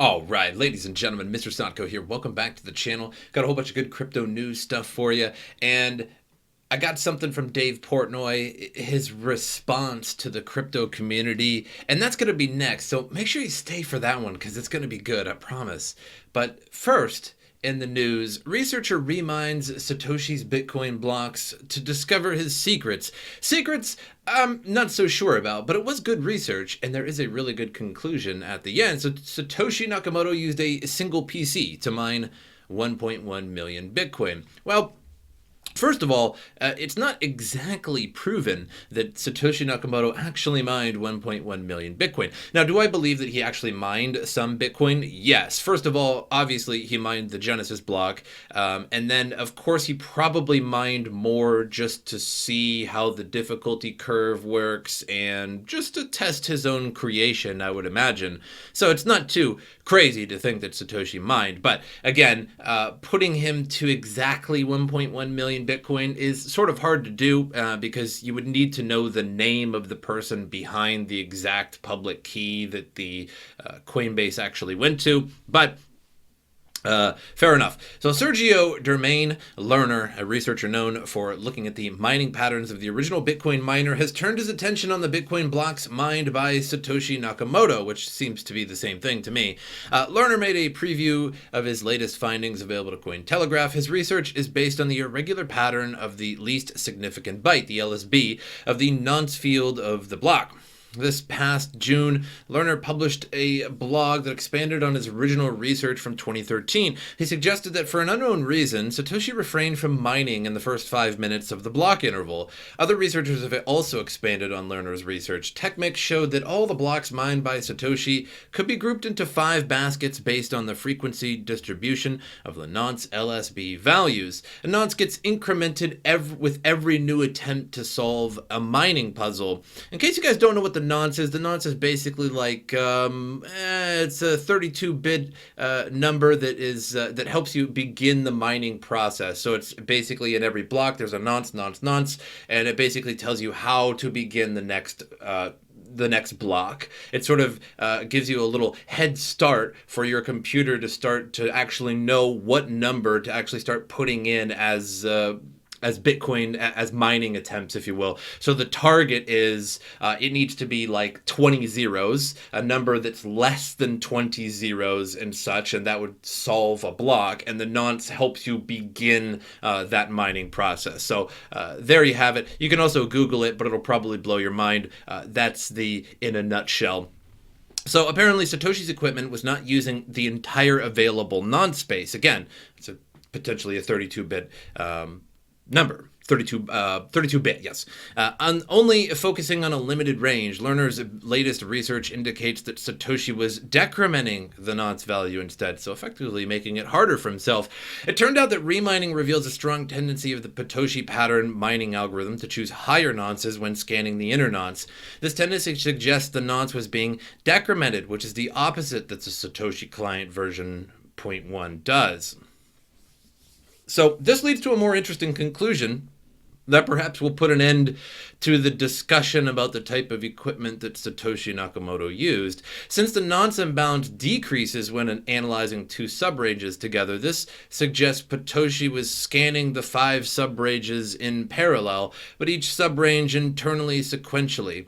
All right, ladies and gentlemen, MrSotko here. Welcome back to the channel. Got a whole bunch of good crypto news stuff for you. And I got something from Dave Portnoy, his response to the crypto community. And that's going to be next. So make sure you stay for that one because it's going to be good, I promise. But first, in the news, researcher remines Satoshi's Bitcoin blocks to discover his secrets. Secrets I'm not so sure about, but it was good research, and there is a really good conclusion at the end. So Satoshi Nakamoto used a single PC to mine 1.1 million Bitcoin. Well, first of all, it's not exactly proven that Satoshi Nakamoto actually mined 1.1 million Bitcoin. Now, do I believe that he actually mined some Bitcoin? Yes. First of all, obviously, he mined the Genesis block. And then, of course, he probably mined more just to see how the difficulty curve works and just to test his own creation, I would imagine. So it's not too crazy to think that Satoshi mined. But again, putting him to exactly 1.1 million Bitcoin is sort of hard to do because you would need to know the name of the person behind the exact public key that the Coinbase actually went to. But fair enough. So Sergio Dermain, learner, a researcher known for looking at the mining patterns of the original Bitcoin miner, has turned his attention on the Bitcoin blocks mined by Satoshi Nakamoto, which seems to be the same thing to me. Learner made a preview of his latest findings available to Cointelegraph. His research is based on the irregular pattern of the least significant byte, the LSB, of the nonce field of the block. This past June, Lerner published a blog that expanded on his original research from 2013. He suggested that for an unknown reason, Satoshi refrained from mining in the first 5 minutes of the block interval. Other researchers have also expanded on Lerner's research. TechMix showed that all the blocks mined by Satoshi could be grouped into 5 baskets based on the frequency distribution of the nonce LSB values. A nonce gets incremented with every new attempt to solve a mining puzzle. In case you guys don't know what the nonce is basically like it's a 32-bit number that helps you begin the mining process. So it's basically in every block there's a nonce, and it basically tells you how to begin the next block. It sort of gives you a little head start for your computer to start to actually know what number to actually start putting in as Bitcoin, as mining attempts, if you will. So the target is, it needs to be like 20 zeros, a number that's less than 20 zeros and such, and that would solve a block, and the nonce helps you begin that mining process. So there you have it. You can also Google it, but it'll probably blow your mind. That's in a nutshell. So apparently Satoshi's equipment was not using the entire available nonce space. Again, it's potentially a 32-bit number. 32-bit, yes. Only focusing on a limited range, Lerner's latest research indicates that Satoshi was decrementing the nonce value instead, so effectively making it harder for himself. It turned out that remining reveals a strong tendency of the Satoshi pattern mining algorithm to choose higher nonces when scanning the inner nonce. This tendency suggests the nonce was being decremented, which is the opposite that the Satoshi client version 0.1 does. So this leads to a more interesting conclusion that perhaps will put an end to the discussion about the type of equipment that Satoshi Nakamoto used. Since the nonce imbalance decreases when analyzing 2 subranges together, this suggests Satoshi was scanning the 5 subranges in parallel, but each subrange internally sequentially.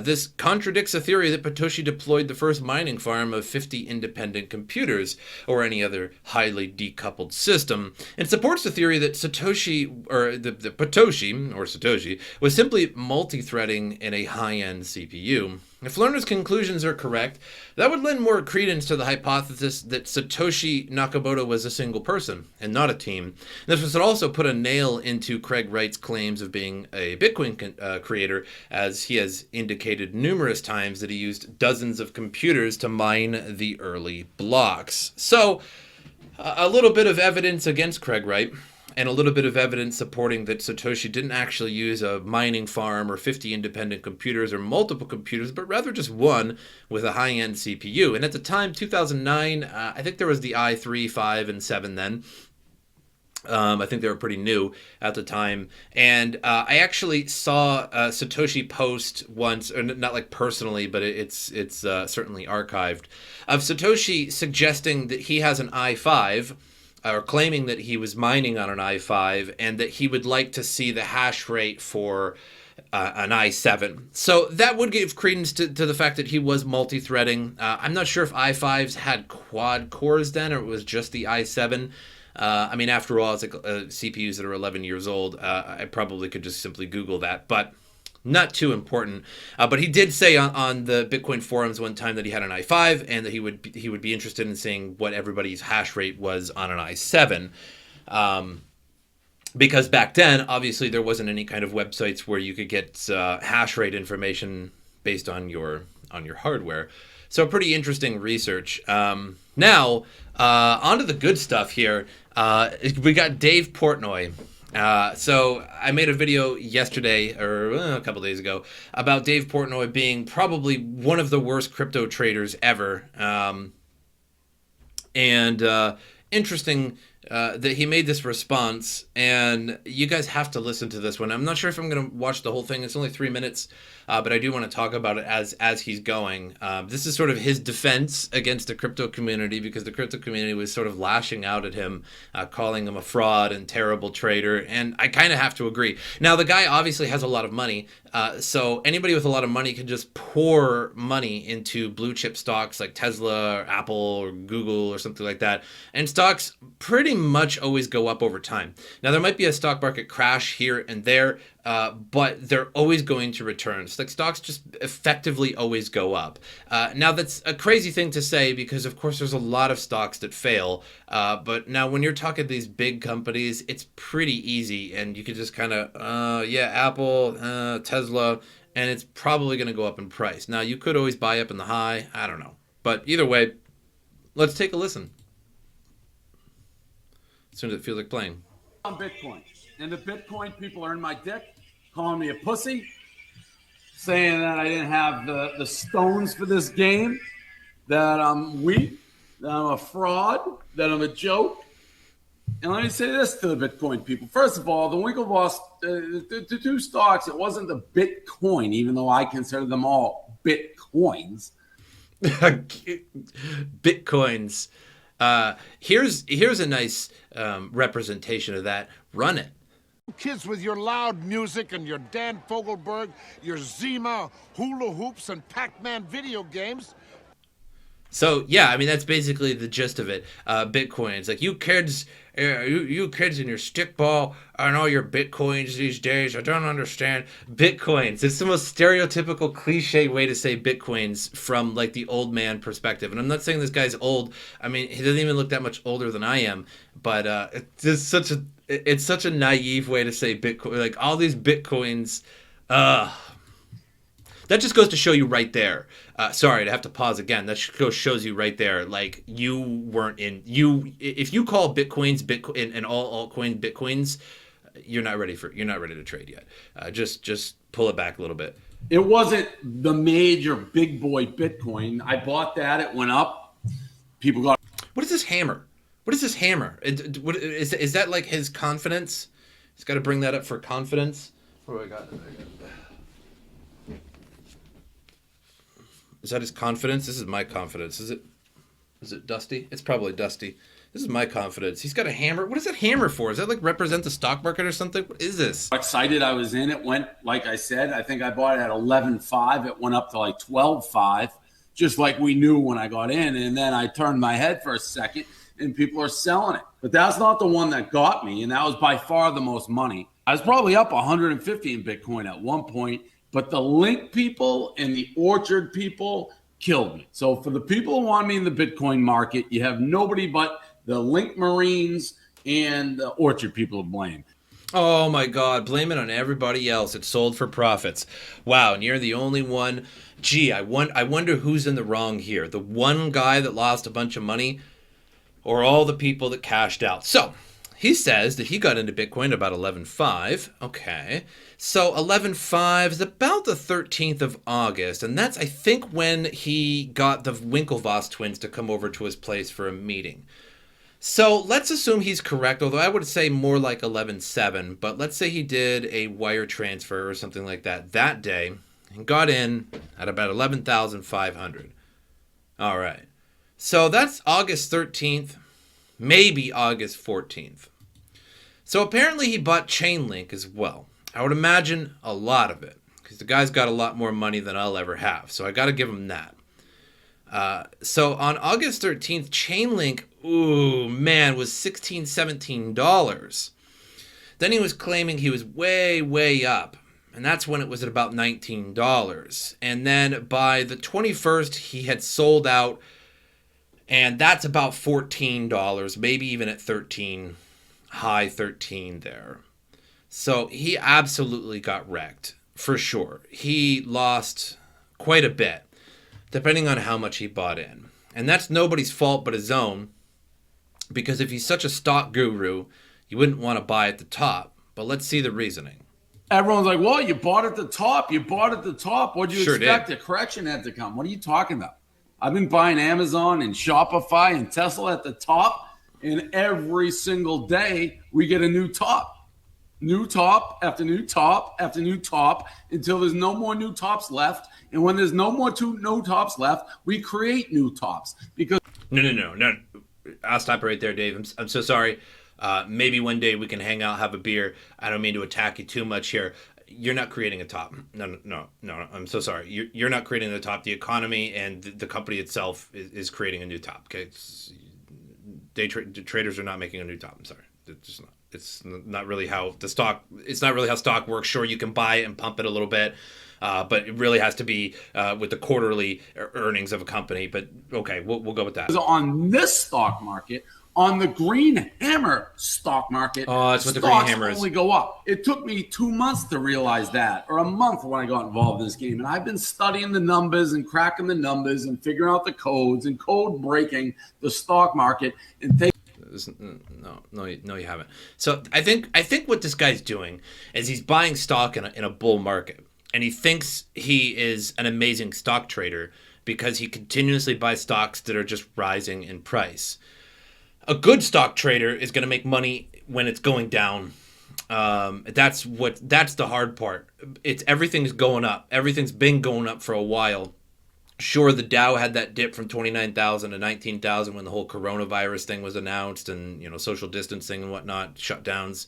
This contradicts a theory that Satoshi deployed the first mining farm of 50 independent computers, or any other highly decoupled system, and supports the theory that Satoshi, or the Satoshi, was simply multi-threading in a high-end CPU. If Lerner's conclusions are correct, that would lend more credence to the hypothesis that Satoshi Nakamoto was a single person and not a team. This would also put a nail into Craig Wright's claims of being a Bitcoin creator, as he has indicated numerous times that he used dozens of computers to mine the early blocks. So, a little bit of evidence against Craig Wright, and a little bit of evidence supporting that Satoshi didn't actually use a mining farm or 50 independent computers or multiple computers, but rather just one with a high-end CPU. And at the time, 2009, I think there was the i3, 5, and 7 then. I think they were pretty new at the time, and I actually saw Satoshi post once, or not like personally, but it's certainly archived, of Satoshi suggesting that he has an i5, or claiming that he was mining on an i5, and that he would like to see the hash rate for an i7. So that would give credence to the fact that he was multi-threading. I'm not sure if i5s had quad cores then, or it was just the i7. I mean, after all, it's like CPUs that are 11 years old. I probably could just simply Google that, but not too important. But he did say on the Bitcoin forums one time that he had an i5, and that he would be interested in seeing what everybody's hash rate was on an i7. Because back then, obviously, there wasn't any kind of websites where you could get hash rate information based on your hardware. So pretty interesting research. Now, on to the good stuff here. We got Dave Portnoy. So I made a video yesterday, or a couple days ago, about Dave Portnoy being probably one of the worst crypto traders ever. Interesting that he made this response, and you guys have to listen to this one. I'm not sure if I'm going to watch the whole thing. It's only 3 minutes, but I do want to talk about it as he's going. This is sort of his defense against the crypto community, because the crypto community was sort of lashing out at him, calling him a fraud and terrible trader, and I kind of have to agree. Now, the guy obviously has a lot of money, so anybody with a lot of money can just pour money into blue chip stocks like Tesla or Apple or Google or something like that, and stocks pretty much always go up over time. Now, there might be a stock market crash here and there, but they're always going to return. So, like, stocks just effectively always go up. Now, that's a crazy thing to say, because of course there's a lot of stocks that fail. But now when you're talking these big companies, it's pretty easy, and you can just kind of, yeah, Apple, Tesla, and it's probably going to go up in price. Now, you could always buy up in the high. I don't know. But either way, let's take a listen. As soon as it feels like playing. On Bitcoin. And the Bitcoin people are in my dick, calling me a pussy, saying that I didn't have the stones for this game, that I'm weak, that I'm a fraud, that I'm a joke. And let me say this to the Bitcoin people. First of all, the Winklevoss, the two stocks, it wasn't the Bitcoin, even though I consider them all Bitcoins. Bitcoins. Here's a nice representation of that. Run it. Kids with your loud music and your Dan Fogelberg, your Zima, hula hoops, and Pac-Man video games. So yeah, I mean, that's basically the gist of it. Bitcoins, like, you kids, you kids and your stickball and all your Bitcoins these days. I don't understand Bitcoins. It's the most stereotypical cliche way to say Bitcoins from, like, the old man perspective. And I'm not saying this guy's old. I mean, he doesn't even look that much older than I am. But it's just such a naive way to say Bitcoin. Like, all these Bitcoins. That just goes to show you right there. Sorry to have to pause again. That shows you right there. Like, you weren't in. If you call Bitcoins Bitcoin and all altcoins Bitcoins, you're not ready to trade yet. Just pull it back a little bit. It wasn't the major big boy Bitcoin. I bought that. It went up. People got. What is this hammer? What is this hammer? Is that like his confidence? He's got to bring that up for confidence. What do I got? Is that his confidence? This is my confidence. Is it dusty? It's probably dusty. This is my confidence. He's got a hammer. What is that hammer for? Does that, like, represent the stock market or something? What is this? Excited I was in. It went, like I said, I think I bought it at 11.5. It went up to like 12.5, just like we knew when I got in. And then I turned my head for a second, and people are selling it. But that's not the one that got me, and that was by far the most money. I was probably up 150 in Bitcoin at one point. But the Link people and the Orchard people killed me. So for the people who want me in the Bitcoin market, you have nobody but the Link Marines and the Orchard people to blame. Oh my God, blame it on everybody else. It's sold for profits. Wow, and you're the only one. Gee, I wonder who's in the wrong here. The one guy that lost a bunch of money, or all the people that cashed out. So he says that he got into Bitcoin at about 11.5. Okay. So 11.5 is about the 13th of August. And that's, I think, when he got the Winklevoss twins to come over to his place for a meeting. So let's assume he's correct, although I would say more like 11.7. But let's say he did a wire transfer or something like that day and got in at about 11,500. All right. So that's August 13th, maybe August 14th. So apparently he bought Chainlink as well. I would imagine a lot of it because the guy's got a lot more money than I'll ever have. So I got to give him that. So on August 13th, Chainlink, ooh, man, was $16, $17. Then he was claiming he was way, way up. And that's when it was at about $19. And then by the 21st, he had sold out. And that's about $14, maybe even at 13, high 13 there. So he absolutely got wrecked, for sure. He lost quite a bit, depending on how much he bought in. And that's nobody's fault but his own, because if he's such a stock guru, you wouldn't want to buy at the top. But let's see the reasoning. Everyone's like, well, you bought at the top. You bought at the top. What did you expect? Did. A correction had to come. What are you talking about? I've been buying Amazon and Shopify and Tesla at the top, and every single day we get a new top. New top after new top after new top until there's no more new tops left. And when there's no more new tops left, we create new tops. Because No. I'll stop right there, Dave. I'm so sorry. Maybe one day we can hang out, have a beer. I don't mean to attack you too much here. You're not creating a top. No. I'm so sorry. You're not creating the top. The economy and the company itself is creating a new top. Okay, traders are not making a new top. I'm sorry. It's just not. It's not really how the stock. It's not really how stock works. Sure, you can buy it and pump it a little bit, but it really has to be with the quarterly earnings of a company. But okay, we'll go with that. on this stock market, on the green hammer stock market, that's what the green hammer is. Only go up. It took me 2 months to realize that, or a month when I got involved in this game. And I've been studying the numbers and cracking the numbers and figuring out the codes and code breaking the stock market and taking. No, you haven't. So I think what this guy's doing is he's buying stock in a bull market, and he thinks he is an amazing stock trader because he continuously buys stocks that are just rising in price. A good stock trader is going to make money when it's going down. That's the hard part. Everything's going up. Everything's been going up for a while. Sure, the Dow had that dip from 29,000 to 19,000 when the whole coronavirus thing was announced and, social distancing and whatnot, shutdowns.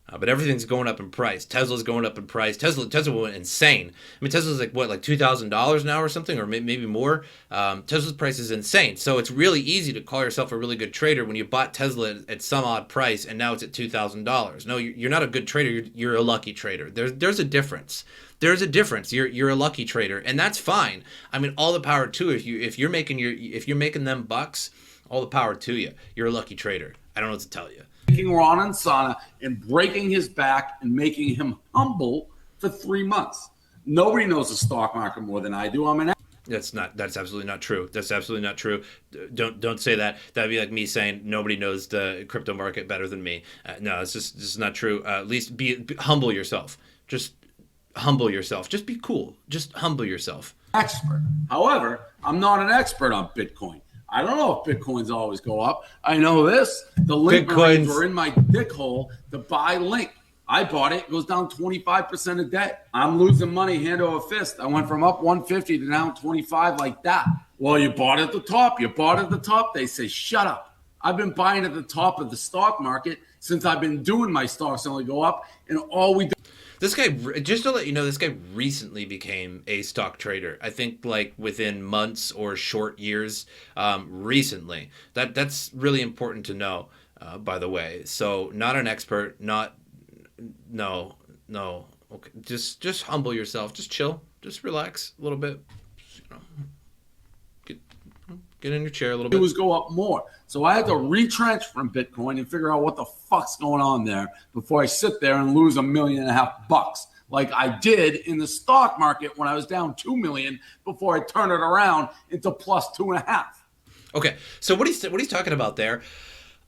But everything's going up in price. Tesla's going up in price. Tesla went insane. I mean, Tesla's like $2,000 now or something, or maybe more. Tesla's price is insane. So it's really easy to call yourself a really good trader when you bought Tesla at some odd price and now it's at $2,000. No, you're not a good trader. You're a lucky trader. There's a difference. There's a difference. You're a lucky trader, and that's fine. I mean, all the power to you. If you're making them bucks, all the power to you. You're a lucky trader. I don't know what to tell you. Taking Ron Insana and breaking his back and making him humble for 3 months. Nobody knows the stock market more than I do. That's absolutely not true. That's absolutely not true. Don't say that. That'd be like me saying nobody knows the crypto market better than me. No, it's just not true. At least be humble yourself. Just humble yourself. Just be cool. Just humble yourself. Expert. However, I'm not an expert on Bitcoin. I don't know if Bitcoins always go up. I know this. The link marines were in my dick hole to buy Link. I bought it. It goes down 25% a day. I'm losing money hand over fist. I went from up 150 to down 25 like that. Well, you bought at the top. You bought at the top. They say, shut up. I've been buying at the top of the stock market since I've been doing my stocks only go up. And all we do. This guy, just to let you know, this guy recently became a stock trader. I think like within months or short years, recently. That's really important to know, by the way. So not an expert, no. Okay, just humble yourself. Just chill. Just relax a little bit. Get in your chair a little bit. It was go up more. So I had to retrench from Bitcoin and figure out what the fuck's going on there before I sit there and lose $1.5 million like I did in the stock market when I was down 2 million before I turned it around into plus 2.5. Okay, so what he's talking about there,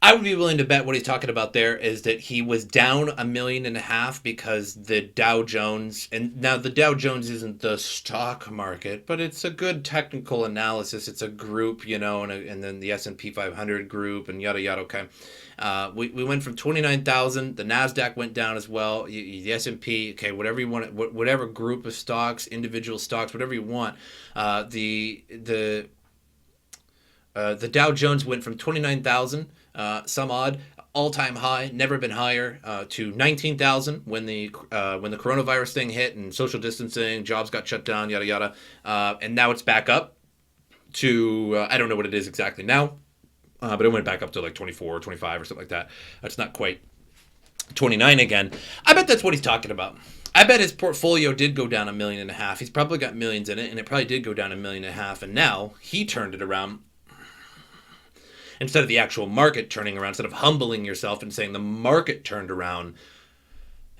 I would be willing to bet what he's talking about there is that he was down 1.5 million because the Dow Jones, and now the Dow Jones isn't the stock market, but it's a good technical analysis. It's a group, and then the S&P 500 group and yada yada. Okay, we went from 29,000. The Nasdaq went down as well. The S&P, okay, whatever you want, whatever group of stocks, individual stocks, whatever you want. The Dow Jones went from 29,000. Some odd all-time high, never been higher, to 19,000 when the coronavirus thing hit and social distancing, jobs got shut down, yada yada, and now it's back up to I don't know what it is exactly now, but it went back up to like 24 or 25 or something like that. It's not quite 29 again. I bet that's what he's talking about. I bet his portfolio did go down 1.5 million. He's probably got millions in it, and it probably did go down 1.5 million, and now he turned it around. Instead of the actual market turning around, instead of humbling yourself and saying the market turned around,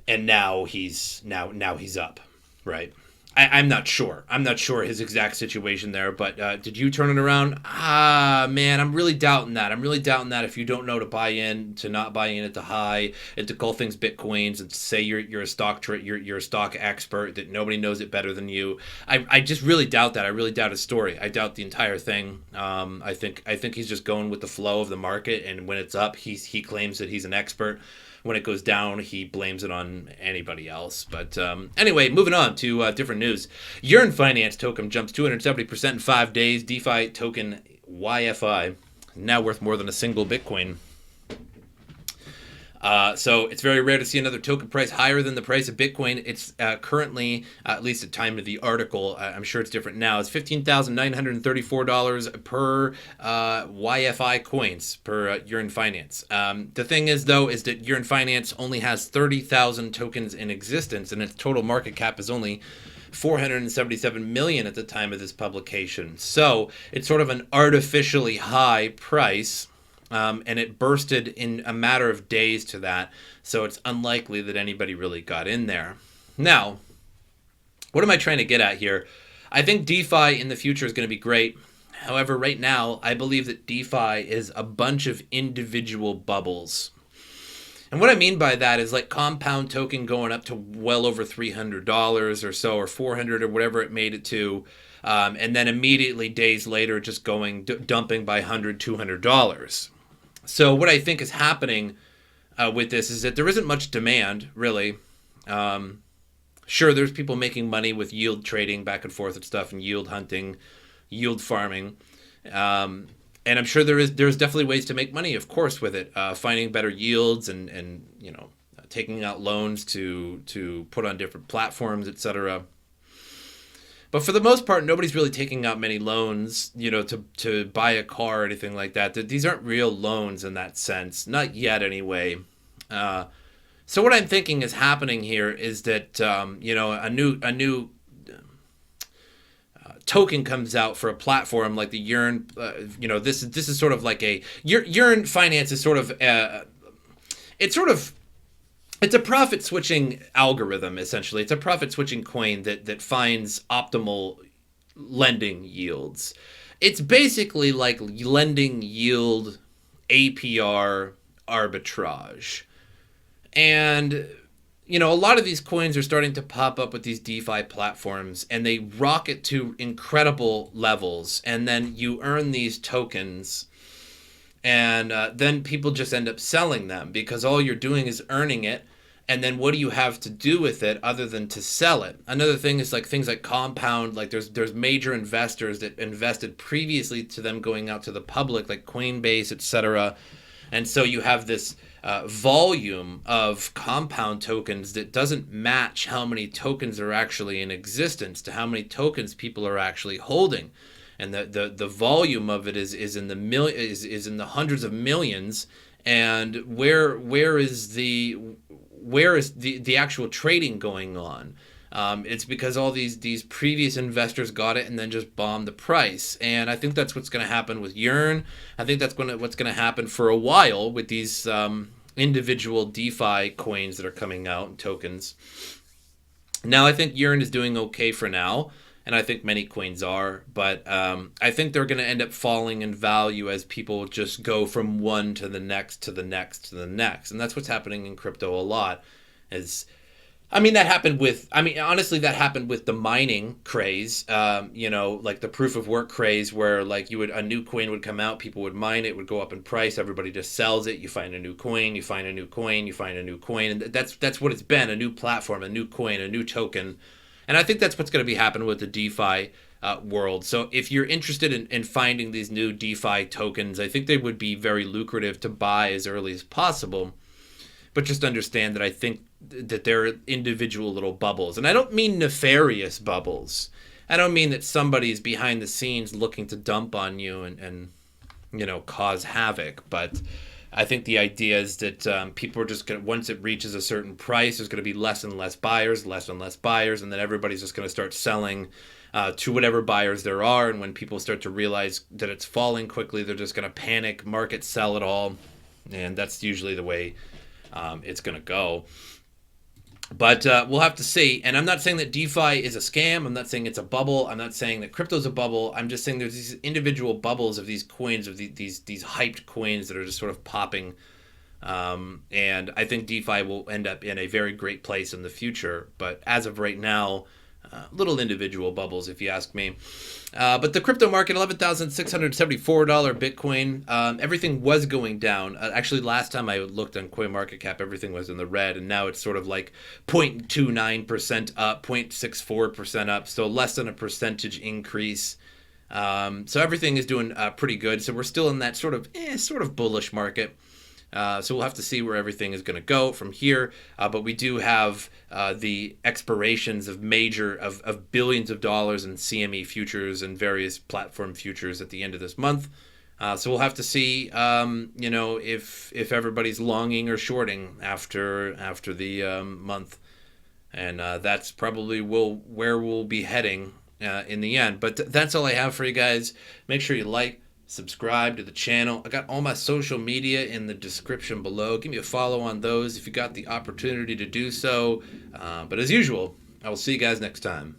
and now he's up, right? I'm not sure. I'm not sure his exact situation there, but did you turn it around? Man, I'm really doubting that. I'm really doubting that if you don't know to buy in, to not buy in at the high, and to call things bitcoins, and to say you're a stock you're a stock expert, that nobody knows it better than you. I just really doubt that. I really doubt his story. I doubt the entire thing. I think he's just going with the flow of the market, and when it's up, he claims that he's an expert. When it goes down, he blames it on anybody else. But anyway, moving on to different news. Yearn Finance token jumps 270% in 5 days. DeFi token YFI now worth more than a single Bitcoin. So it's very rare to see another token price higher than the price of Bitcoin. It's currently, at least at the time of the article, I'm sure it's different now, it's $15,934 per YFI coins per Yearn Finance. The thing is, though, is that Yearn Finance only has 30,000 tokens in existence, and its total market cap is only 477 million at the time of this publication. So it's sort of an artificially high price. And it bursted in a matter of days to that, so it's unlikely that anybody really got in there. Now, what am I trying to get at here? I think DeFi in the future is going to be great. However, right now, I believe that DeFi is a bunch of individual bubbles. And what I mean by that is like Compound token going up to well over $300 or so, or $400 or whatever it made it to, and then immediately days later just going dumping by $100, $200. So what I think is happening with this is that there isn't much demand, really. Sure, there's people making money with yield trading back and forth and stuff, and yield hunting, yield farming. And I'm sure there's definitely ways to make money, of course, with it. Finding better yields and taking out loans to put on different platforms, etc. But for the most part, nobody's really taking out many loans, to buy a car or anything like that. These aren't real loans in that sense, not yet anyway. So what I'm thinking is happening here is that a new token comes out for a platform like the Yearn. This is sort of like a Yearn Finance is sort of it's a profit switching algorithm, essentially. It's a profit switching coin that finds optimal lending yields. It's basically like lending yield APR arbitrage. And, a lot of these coins are starting to pop up with these DeFi platforms, and they rocket to incredible levels. And then you earn these tokens, and then people just end up selling them because all you're doing is earning it. And then what do you have to do with it other than to sell it? Another thing is like things like Compound, like there's major investors that invested previously to them going out to the public, like Coinbase, etc. And so you have this volume of Compound tokens that doesn't match how many tokens are actually in existence to how many tokens people are actually holding. And the volume of it is in the hundreds of millions. And where is the actual trading going on? It's because all these previous investors got it and then just bombed the price. And I think that's what's going to happen with Yearn. I think that's what's going to happen for a while with these individual DeFi coins that are coming out and tokens. Now I think Yearn is doing okay for now. and I think many coins are, but I think they're going to end up falling in value as people just go from one to the next to the next to the next, and that's what's happening in crypto a lot. Is that happened with, honestly, that happened with the mining craze, like the proof of work craze, where like a new coin would come out, people would mine it, would go up in price, everybody just sells it, you find a new coin, you find a new coin, you find a new coin, and that's what it's been, a new platform, a new coin, a new token. And I think that's what's going to be happening with the DeFi world. So if you're interested in finding these new DeFi tokens, I think they would be very lucrative to buy as early as possible. But just understand that I think that they're individual little bubbles. And I don't mean nefarious bubbles. I don't mean that somebody's behind the scenes looking to dump on you and cause havoc. But I think the idea is that people are just going to, once it reaches a certain price, there's going to be less and less buyers, and then everybody's just going to start selling to whatever buyers there are. And when people start to realize that it's falling quickly, they're just going to panic, market sell it all. And that's usually the way it's going to go. But we'll have to see. And I'm not saying that DeFi is a scam. I'm not saying it's a bubble. I'm not saying that crypto's a bubble. I'm just saying there's these individual bubbles of these coins, of these hyped coins that are just sort of popping. And I think DeFi will end up in a very great place in the future. But as of right now, little individual bubbles, if you ask me. But the crypto market, $11,674 Bitcoin. Everything was going down. Actually, last time I looked on CoinMarketCap, everything was in the red, and now it's sort of like 0.29% up, 0.64% up, so less than a percentage increase. So everything is doing pretty good. So we're still in that sort of bullish market. So we'll have to see where everything is going to go from here. But we do have the expirations of of billions of dollars in CME futures and various platform futures at the end of this month. So we'll have to see, if everybody's longing or shorting after the month, and that's probably where we'll be heading in the end. But that's all I have for you guys. Make sure you like, subscribe to the channel. I got all my social media in the description below. Give me a follow on those if you got the opportunity to do so. But as usual, I will see you guys next time.